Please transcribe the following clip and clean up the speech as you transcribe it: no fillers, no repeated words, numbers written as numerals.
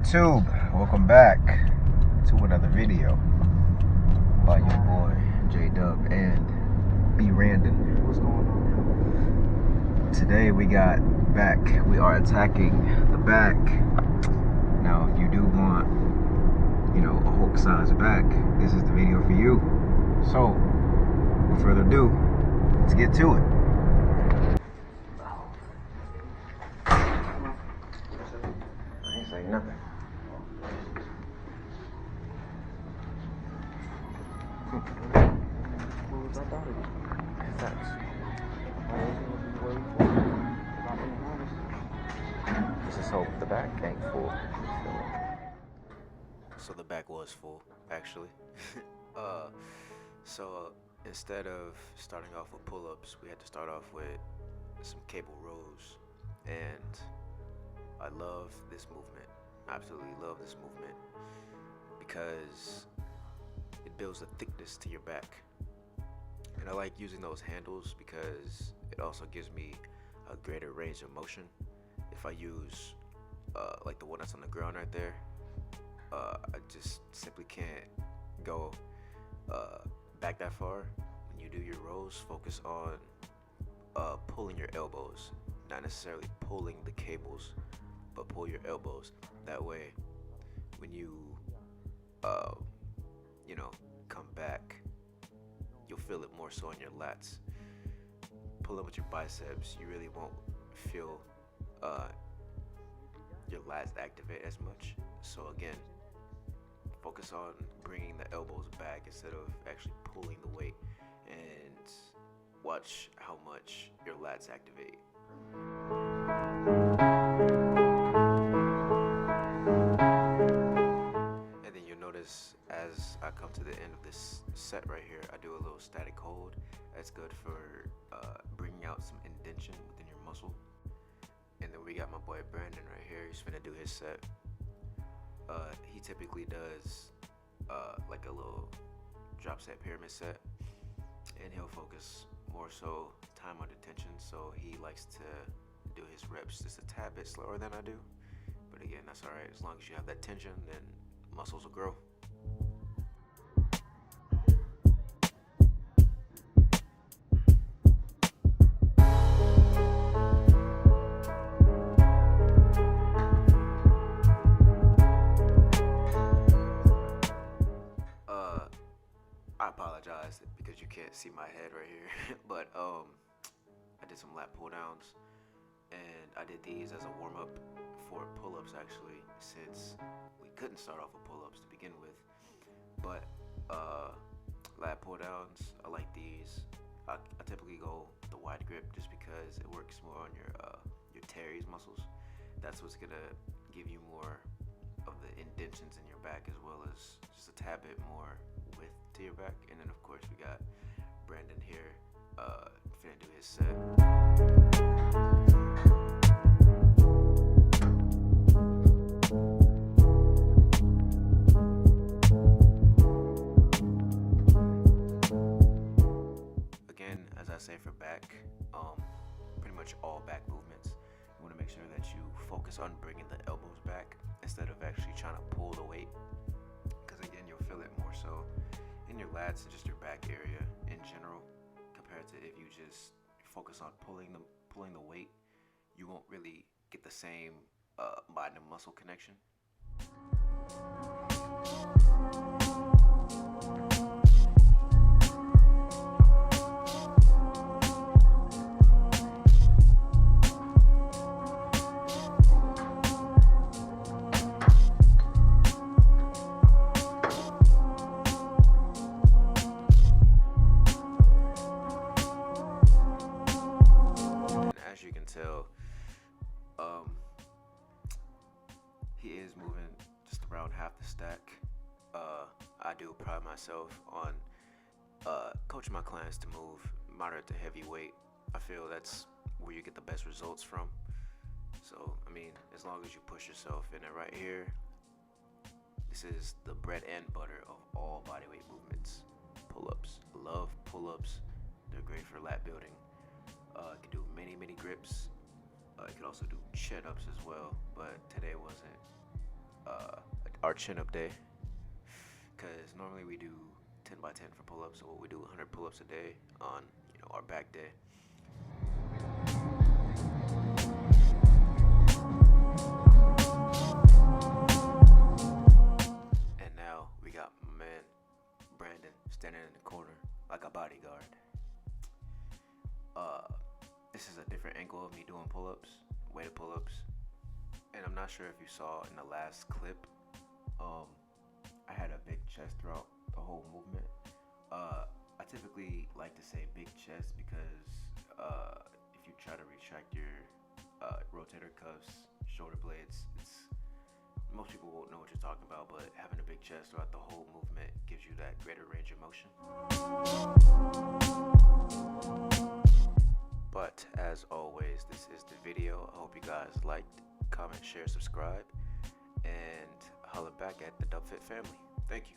YouTube? Welcome back to another video by your boy J Dub and B Randon. What's going on? Today we got back. We are attacking the back. Now, if you do want, a Hulk size back, this is the video for you. So, without further ado, let's get to it. I ain't saying nothing. What was I thought of it? Facts. Let's just hope the back ain't full. So the back was full, actually. So instead of starting off with pull-ups, we had to start off with some cable rows. And I love this movement. Absolutely love this movement because it builds a thickness to your back. And I like using those handles because it also gives me a greater range of motion. If I use like the one that's on the ground right there, I just simply can't go back that far. When you do your rows, focus on pulling your elbows, not necessarily pulling the cables, but pull your elbows. That way, when you come back, you'll feel it more so in your lats. Pulling with your biceps, you really won't feel your lats activate as much. So again, focus on bringing the elbows back instead of actually pulling the weight, and watch how much your lats activate. And then you'll notice as I come to the end of this set right here, I do a little static hold. That's good for bringing out some indentation within your muscle. And then we got my boy Brandon right here. He's finna do his set. He typically does like a little drop set pyramid set, and he'll focus more so time under tension, so he likes to do his reps just a tad bit slower than I do. But again, that's alright. As long as you have that tension, then muscles will grow. I apologize because you can't see my head right here, but I did some lat pull downs, and I did these as a warm up for pull-ups actually, since we couldn't start off with pull-ups to begin with. But lat pull downs, I like these. I typically go the wide grip just because it works more on your teres muscles. That's what's gonna give you more of the indentions in your back, as well as just a tad bit more width to your back. And then of course we got Brandon here finna do his set. Again, as I say for back, pretty much all back movements, you want to make sure that you focus on bringing the elbows back instead of actually trying to pull the weight, because again, you'll feel it more so in your lats and just your back area in general, compared to if you just focus on pulling the weight. You won't really get the same mind and muscle connection. As you can tell, he is moving just around half the stack. I do pride myself on coaching my clients to move moderate to heavy weight. I feel that's where you get the best results from. So, I mean, as long as you push yourself in it right here, this is the bread and butter of all bodyweight movements. Pull-ups. Love pull-ups. They're great for lat building. It can do many grips. It could also do chin-ups as well, but today wasn't our chin up day, because normally we do 10 by 10 for pull-ups, so we do 100 pull-ups a day on our back day. And now we got my man Brandon standing in the corner like a bodyguard. This is a different angle of me doing pull-ups, weighted pull-ups, and I'm not sure if you saw in the last clip. I had a big chest throughout the whole movement. I typically like to say big chest because if you try to retract your rotator cuffs, shoulder blades, most people won't know what you're talking about, but having a big chest throughout the whole movement gives you that greater range of motion. But as always, this is the video. I hope you guys liked, comment, share, subscribe, and holla back at the Dubfit family. Thank you.